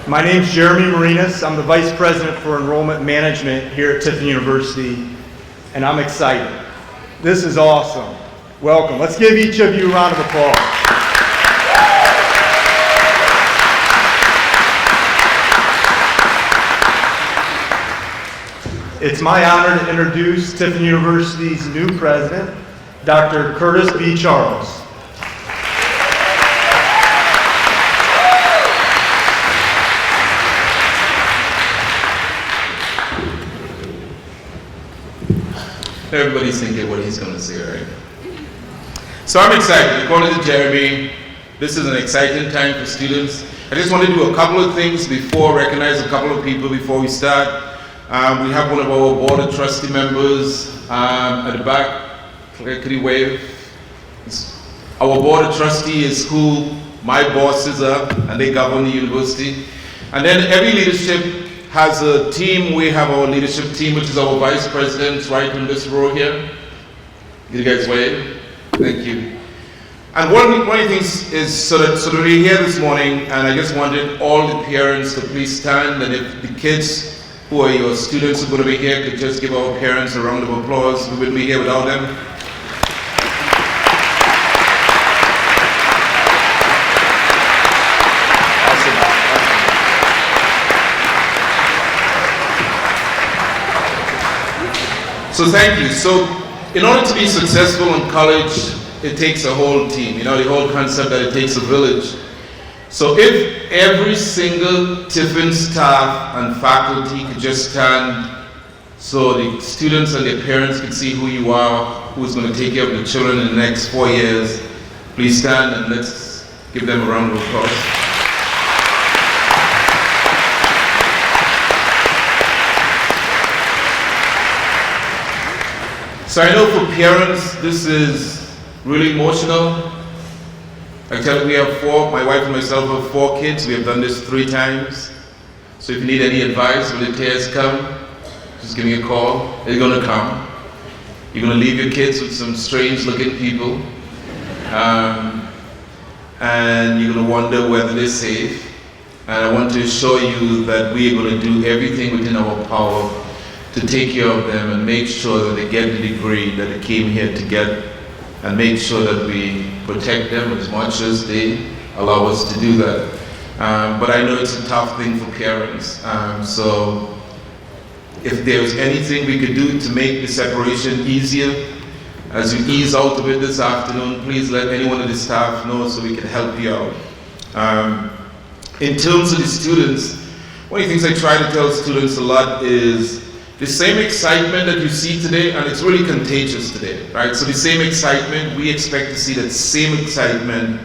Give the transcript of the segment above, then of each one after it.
My name's Jeremy Marinas. I'm the Vice President for Enrollment Management here at Tiffin University, and I'm excited. This is awesome. Welcome. Let's give each of you a round of applause. It's my honor to introduce Tiffin University's new president, Dr. Curtis B. Charles. Everybody's thinking what he's going to say, right? So I'm excited. According to Jeremy, this is an exciting time for students. I just want to do a couple of things recognize a couple of people before we start. We have one of our board of trustee members at the back. Could he wave? Our board of trustee is who my bosses are, and they govern the university. And then every leadership has a team. We have our leadership team, which is our vice presidents right in this row here. You guys wave? Thank you. And one of the things is, so that we're here this morning, and I just wanted all the parents to please stand, and if the kids who are your students who are going to be here could just give our parents a round of applause. We wouldn't be here without them. So thank you. So in order to be successful in college, it takes a whole team. You know, the whole concept that it takes a village. So if every single Tiffin staff and faculty could just stand so the students and their parents could see who you are, who's going to take care of the children in the next 4 years, please stand and let's give them a round of applause. So I know for parents, this is really emotional. I tell you, we have my wife and myself have 4 kids. We have done this 3 times. So if you need any advice when the tears come, just give me a call. They're gonna come. You're gonna leave your kids with some strange looking people. And you're gonna wonder whether they're safe. And I want to assure you that we are gonna do everything within our power to take care of them and make sure that they get the degree that they came here to get, and make sure that we protect them as much as they allow us to do that. But I know it's a tough thing for parents. So if there's anything we could do to make the separation easier, as you ease out of it this afternoon, please let any one of the staff know so we can help you out. In terms of the students, one of the things I try to tell students a lot is the same excitement that you see today, and it's really contagious today, right? So the same excitement, we expect to see that same excitement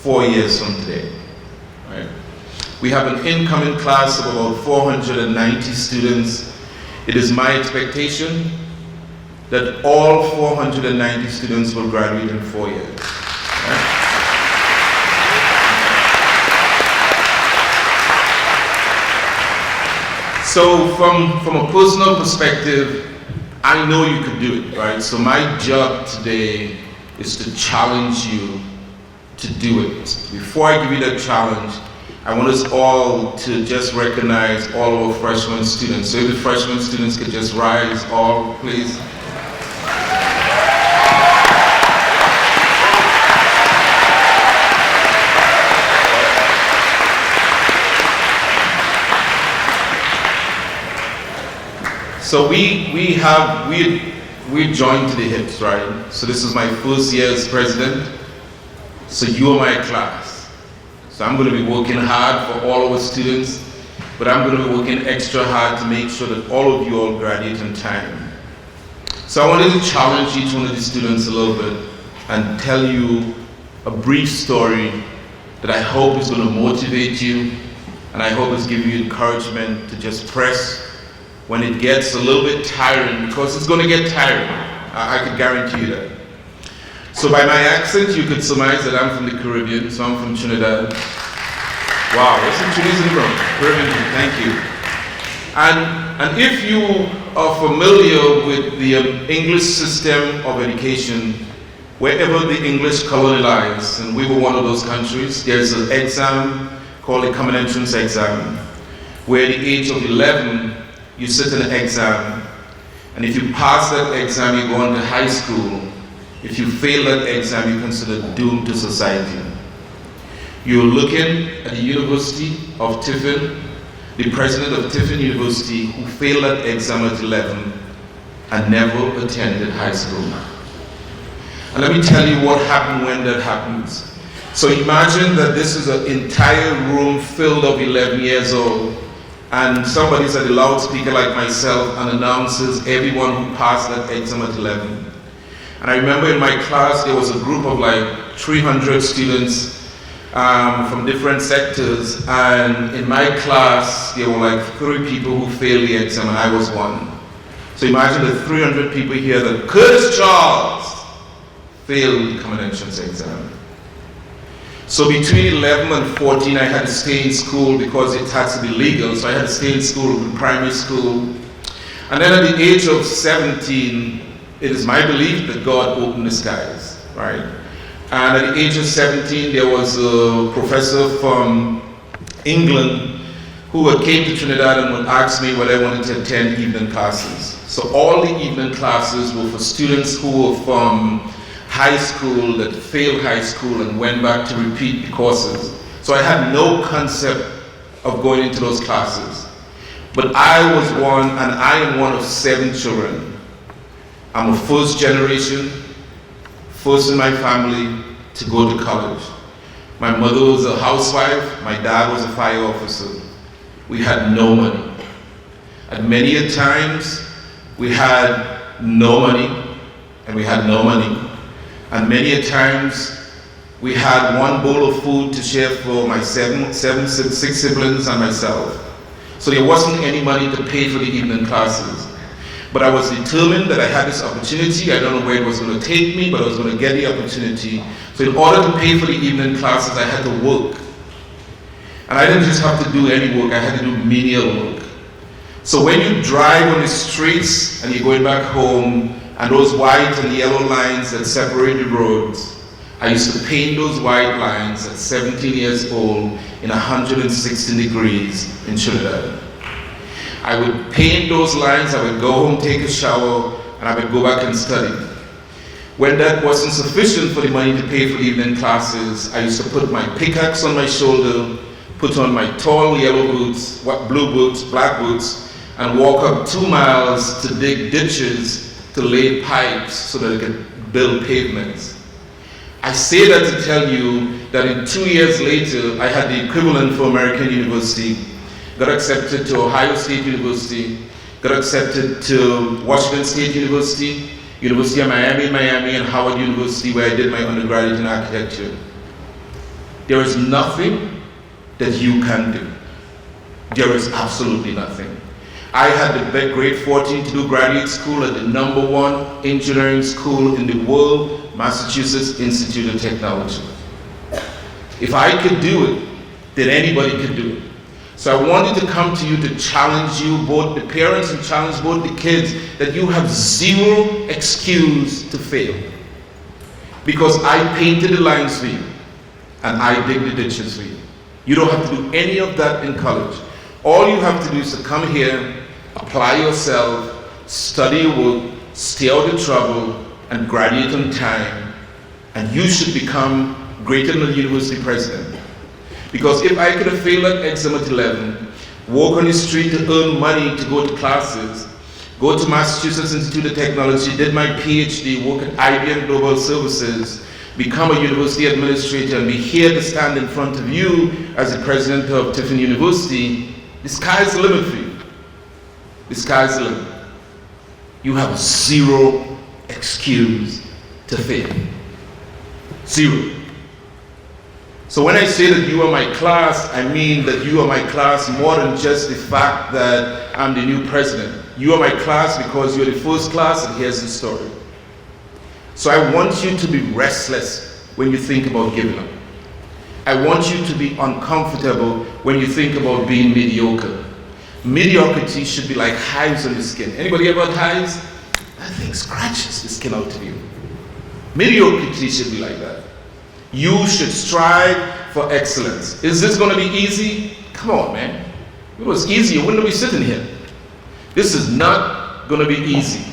4 years from today, right? We have an incoming class of about 490 students. It is my expectation that all 490 students will graduate in 4 years, right? So from a personal perspective, I know you could do it, right? So my job today is to challenge you to do it. Before I give you that challenge, I want us all to just recognize all of our freshman students. So if the freshman students could just rise, all, please. So we joined to the hips, right? So this is my first year as president. So you are my class. So I'm going to be working hard for all our students, but I'm going to be working extra hard to make sure that all of you all graduate in time. So I wanted to challenge each one of the students a little bit and tell you a brief story that I hope is going to motivate you, and I hope it's give you encouragement to just press when it gets a little bit tiring, because it's going to get tiring. I can guarantee you that. So by my accent, you could surmise that I'm from the Caribbean, so I'm from Trinidad. Wow, there's some Trinidad in the room. Caribbean, thank you. And if you are familiar with the English system of education, wherever the English colonized, and we were one of those countries, there's an exam called the Common Entrance Exam, where at the age of 11, you sit an exam, and if you pass that exam, you go on to high school. If you fail that exam, you're considered doomed to society. You're looking at the University of Tiffin, the president of Tiffin University, who failed that exam at 11 and never attended high school. And let me tell you what happened when that happens. So imagine that this is an entire room filled of 11 years old, and somebody's at the loudspeaker like myself and announces everyone who passed that exam at 11. And I remember in my class there was a group of like 300 students from different sectors, and in my class there were like 3 people who failed the exam, and I was one. So imagine the 300 people here that Curtis Charles failed the Common Entrance Exam. So between 11 and 14, I had to stay in school because it had to be legal. So I had to stay in school, in primary school. And then at the age of 17, it is my belief that God opened the skies, right? And at the age of 17, there was a professor from England who came to Trinidad and would ask me whether I wanted to attend evening classes. So all the evening classes were for students who were from high school, that failed high school and went back to repeat the courses. So I had no concept of going into those classes. But I was one, and I am one of 7 children. I'm a first generation, first in my family to go to college. My mother was a housewife, my dad was a fire officer. We had no money. And many a times we had no money, and we had no money. And many a times we had one bowl of food to share for my 6 siblings and myself. So there wasn't any money to pay for the evening classes. But I was determined that I had this opportunity. I don't know where it was going to take me, but I was going to get the opportunity. So in order to pay for the evening classes, I had to work. And I didn't just have to do any work, I had to do menial work. So when you drive on the streets and you're going back home, and those white and yellow lines that separate the roads, I used to paint those white lines at 17 years old in 116 degrees in Trinidad. I would paint those lines, I would go home, take a shower, and I would go back and study. When that wasn't sufficient for the money to pay for evening classes, I used to put my pickaxe on my shoulder, put on my tall yellow boots, blue boots, black boots, and walk up 2 miles to dig ditches to lay pipes so that I could build pavements. I say that to tell you that in 2 years later, I had the equivalent for American University, got accepted to Ohio State University, got accepted to Washington State University, University of Miami, and Howard University, where I did my undergraduate in architecture. There is nothing that you can do. There is absolutely nothing. I had the great fortune to do graduate school at the #1 engineering school in the world, Massachusetts Institute of Technology. If I could do it, then anybody could do it. So I wanted to come to you to challenge you, both the parents, and challenge both the kids, that you have 0 excuse to fail. Because I painted the lines for you, and I dig the ditches for you. You don't have to do any of that in college. All you have to do is to come here, apply yourself, study your work, stay out of trouble, and graduate on time, and you should become greater than the university president. Because if I could have failed that exam at 11, walk on the street to earn money to go to classes, go to Massachusetts Institute of Technology, did my PhD, work at IBM Global Services, become a university administrator, and be here to stand in front of you as the president of Tiffin University, the sky's the limit for you. The sky's the limit. You have 0 excuse to fail. 0. So when I say that you are my class, I mean that you are my class more than just the fact that I'm the new president. You are my class because you're the first class, and here's the story. So I want you to be restless when you think about giving up. I want you to be uncomfortable when you think about being mediocre. Mediocrity should be like hives on the skin. Anybody ever had hives? That thing scratches the skin out of you. Mediocrity should be like that. You should strive for excellence. Is this going to be easy? Come on, man. If it was easy, you wouldn't be sitting here. This is not going to be easy.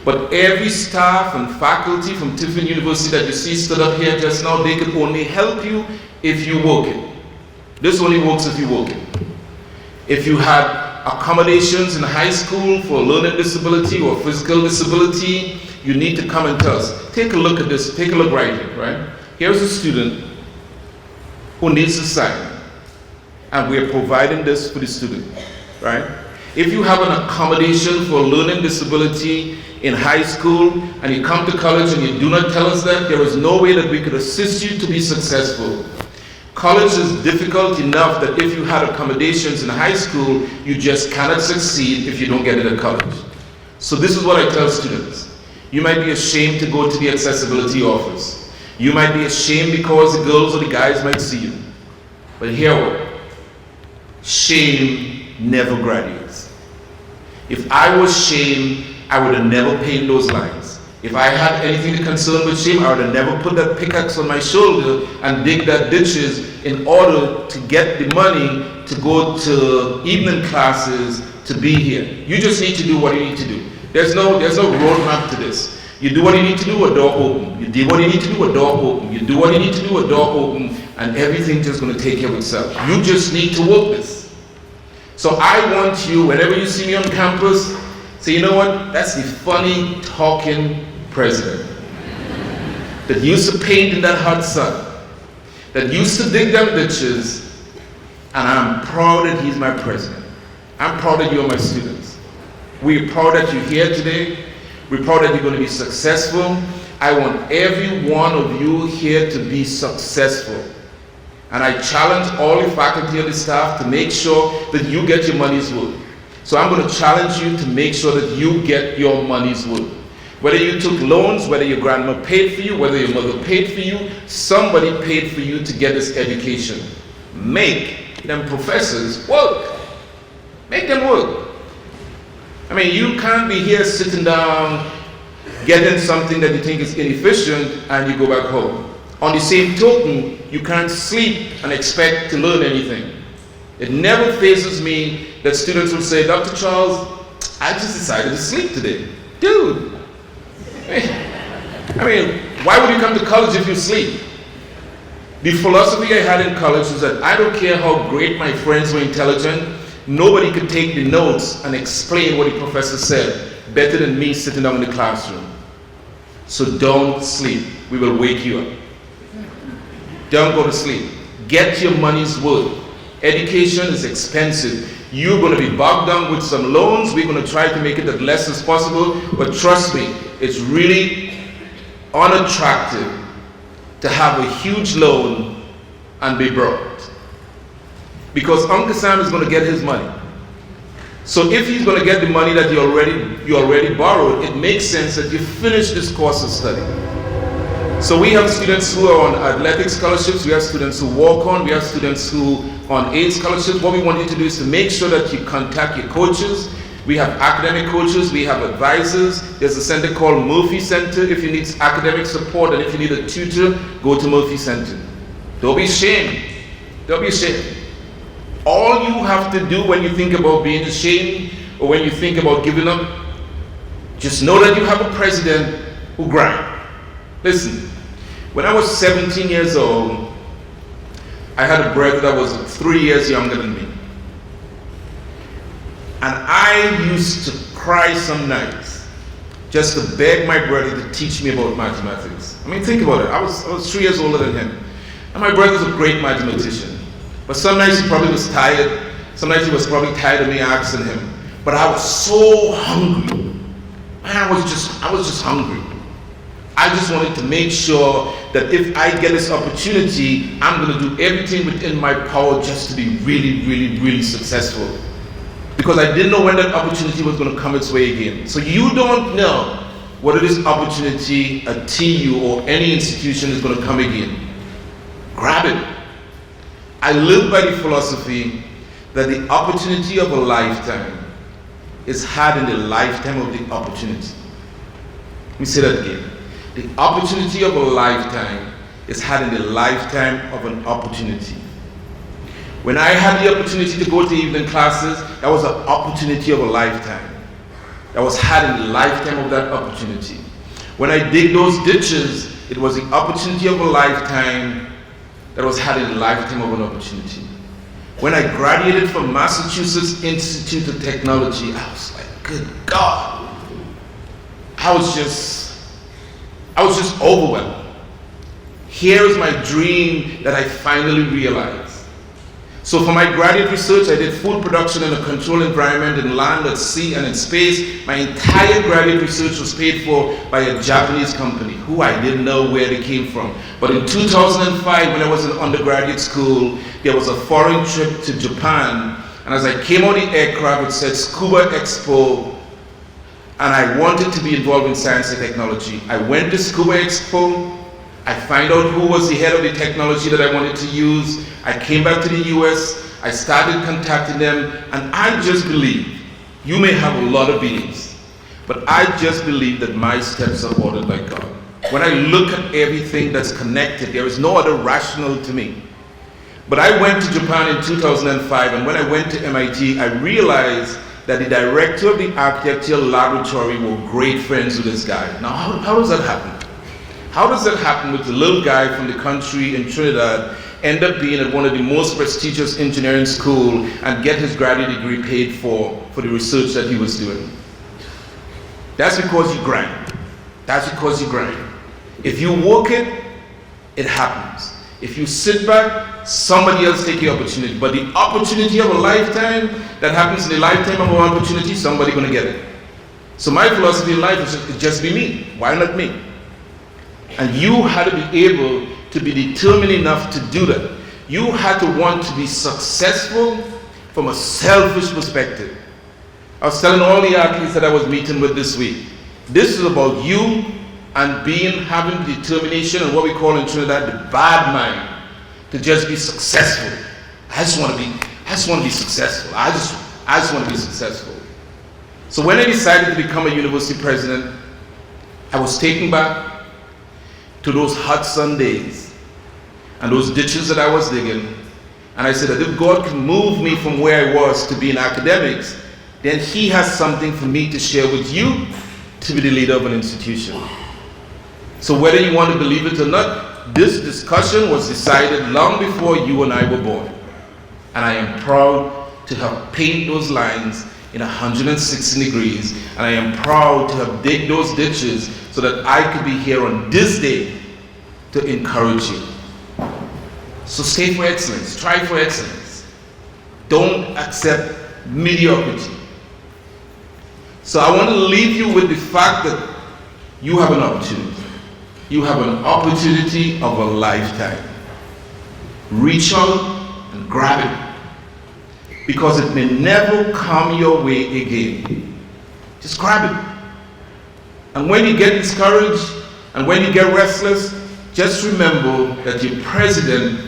But every staff and faculty from Tiffin University that you see stood up here just now, they could only help you if you work it. This only works if you work it. If you had accommodations in high school for learning disability or physical disability, you need to come and tell us. Take a look at this. Take a look right here, right? Here's a student who needs to sign, and we're providing this for the student, right? If you have an accommodation for learning disability in high school and you come to college and you do not tell us that, there is no way that we could assist you to be successful. College is difficult enough that if you had accommodations in high school, you just cannot succeed if you don't get it at college. So this is what I tell students. You might be ashamed to go to the accessibility office. You might be ashamed because the girls or the guys might see you. But hear what? Shame never graduates. If I was shame, I would have never painted those lines. If I had anything to concern with shame, I would have never put that pickaxe on my shoulder and dig that ditches in order to get the money to go to evening classes to be here. You just need to do what you need to do. There's no roadmap to this. You do what you need to do, a door open. You do what you need to do, a door open. You do what you need to do, a door open, and everything's just going to take care of itself. You just need to work this. So I want you, whenever you see me on campus, say, you know what? That's the funny talking president that used to paint in that hot sun, that used to dig them ditches, and I'm proud that he's my president. I'm proud that you're my students. We're proud that you're here today. We're proud that you're going to be successful. I want every one of you here to be successful. And I challenge all the faculty and the staff to make sure that you get your money's worth. So I'm going to challenge you to make sure that you get your money's worth. Whether you took loans, whether your grandma paid for you, whether your mother paid for you, somebody paid for you to get this education. Make them professors work. Make them work. I mean, you can't be here sitting down, getting something that you think is inefficient, and you go back home. On the same token, you can't sleep and expect to learn anything. It never phases me that students will say, Dr. Charles, I just decided to sleep today. Dude, I mean, why would you come to college if you sleep? The philosophy I had in college was that I don't care how great my friends were intelligent, nobody could take the notes and explain what the professor said better than me sitting down in the classroom. So don't sleep. We will wake you up. Don't go to sleep. Get your money's worth. Education is expensive. You're going to be bogged down with some loans. We're going to try to make it as less as possible. But trust me, it's really unattractive to have a huge loan and be broke. Because Uncle Sam is going to get his money. So if he's going to get the money that you already borrowed, it makes sense that you finish this course of study. So we have students who are on athletic scholarships, we have students who walk on, we have students who are on aid scholarships. What we want you to do is to make sure that you contact your coaches. We have academic coaches, we have advisors. There's a center called Murphy Center. If you need academic support and if you need a tutor, go to Murphy Center. Don't be ashamed. Don't be ashamed. All you have to do when you think about being ashamed or when you think about giving up, just know that you have a president who grinds. Listen, when I was 17 years old, I had a brother that was 3 years younger than me. And I used to cry some nights just to beg my brother to teach me about mathematics. I mean, think about it. I was 3 years older than him. And my brother's a great mathematician. But some nights he probably was tired. Some nights he was probably tired of me asking him. But I was so hungry. Man, I was just hungry. I just wanted to make sure that if I get this opportunity, I'm going to do everything within my power just to be really, really, really successful. Because I didn't know when that opportunity was going to come its way again. So you don't know whether this opportunity at TU or any institution is going to come again. Grab it. I live by the philosophy that the opportunity of a lifetime is had in the lifetime of the opportunity. Let me say that again. The opportunity of a lifetime is having a lifetime of an opportunity. When I had the opportunity to go to evening classes, that was an opportunity of a lifetime. I was having a lifetime of that opportunity. When I dig those ditches, it was the opportunity of a lifetime that was having a lifetime of an opportunity. When I graduated from Massachusetts Institute of Technology, I was like, good God. I was just overwhelmed. Here is my dream that I finally realized. So for my graduate research, I did food production in a controlled environment in land, at sea, and in space. My entire graduate research was paid for by a Japanese company who I didn't know where they came from. But in 2005, when I was in undergraduate school, there was a foreign trip to Japan. And as I came on the aircraft, it said Scuba Expo, and I wanted to be involved in science and technology. I went to Scuba Expo. I found out who was the head of the technology that I wanted to use. I came back to the US, I started contacting them, and I just believe, you may have a lot of beliefs, but I just believe that my steps are ordered by God. When I look at everything that's connected, there is no other rationale to me. But I went to Japan in 2005, and when I went to MIT, I realized that the director of the architectural laboratory were great friends with this guy. Now, how does that happen? How does that happen with a little guy from the country in Trinidad end up being at one of the most prestigious engineering school and get his graduate degree paid for the research that he was doing? That's because you grind. That's because you grind. If you work it, it happens. If you sit back, somebody else take the opportunity. But the opportunity of a lifetime that happens in the lifetime of an opportunity, somebody's gonna get it. So my philosophy in life is just be me. Why not me? And you had to be able to be determined enough to do that. You had to want to be successful from a selfish perspective. I was telling all the athletes that I was meeting with this week, this is about you and having determination and what we call in Trinidad the bad mind to just be successful. I just want to be successful. I just want to be successful. So when I decided to become a university president, I was taken back to those hot Sundays and those ditches that I was digging. And I said that if God can move me from where I was to be in academics, then He has something for me to share with you to be the leader of an institution. So whether you want to believe it or not, this discussion was decided long before you and I were born. And I am proud to have painted those lines in 160 degrees, and I am proud to have digged those ditches so that I could be here on this day to encourage you. So stay for excellence, strive for excellence. Don't accept mediocrity. So I want to leave you with the fact that you have an opportunity. You have an opportunity of a lifetime. Reach out and grab it, because it may never come your way again. Just grab it. And when you get discouraged and when you get restless, just remember that your president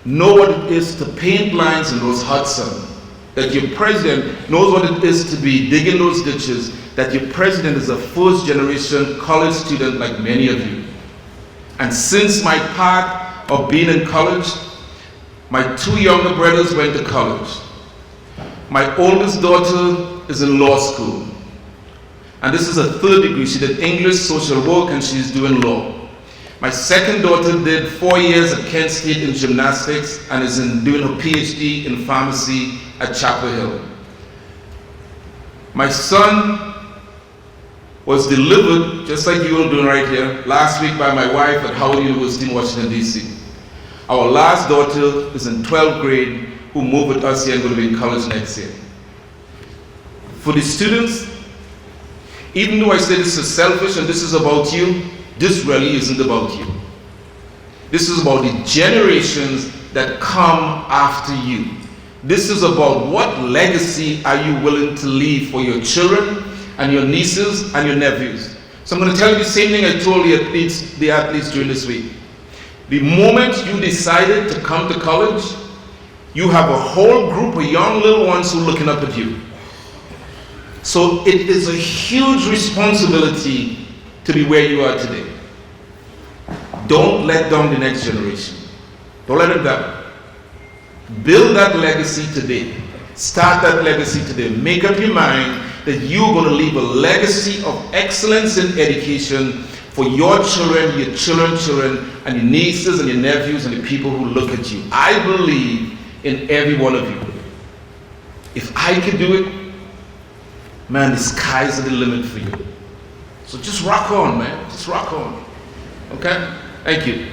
knows what it is to paint lines in those hot sun. That your president knows what it is to be digging those ditches. That your president is a first generation college student like many of you. And since my path of being in college, my two younger brothers went to college. My oldest daughter is in law school. And this is a third degree. She did English, social work, and she's doing law. My second daughter did 4 years at Kent State in gymnastics and is doing her PhD in pharmacy at Chapel Hill. My son was delivered, just like you are doing right here, last week by my wife at Howard University in Washington, D.C. Our last daughter is in 12th grade, who moved with us here and going to be in college next year. For the students, even though I say this is selfish and this is about you, this really isn't about you. This is about the generations that come after you. This is about what legacy are you willing to leave for your children and your nieces and your nephews. So I'm going to tell you the same thing I told the athletes during this week. The moment you decided to come to college, you have a whole group of young little ones who are looking up at you. So it is a huge responsibility to be where you are today. Don't let down the next generation. Don't let them down. Build that legacy today. Start that legacy today. Make up your mind that you're going to leave a legacy of excellence in education for your children, your children, and your nieces and your nephews and the people who look at you. I believe in every one of you. If I could do it, man, the sky's the limit for you. So just rock on, man. Just rock on. Okay? Thank you.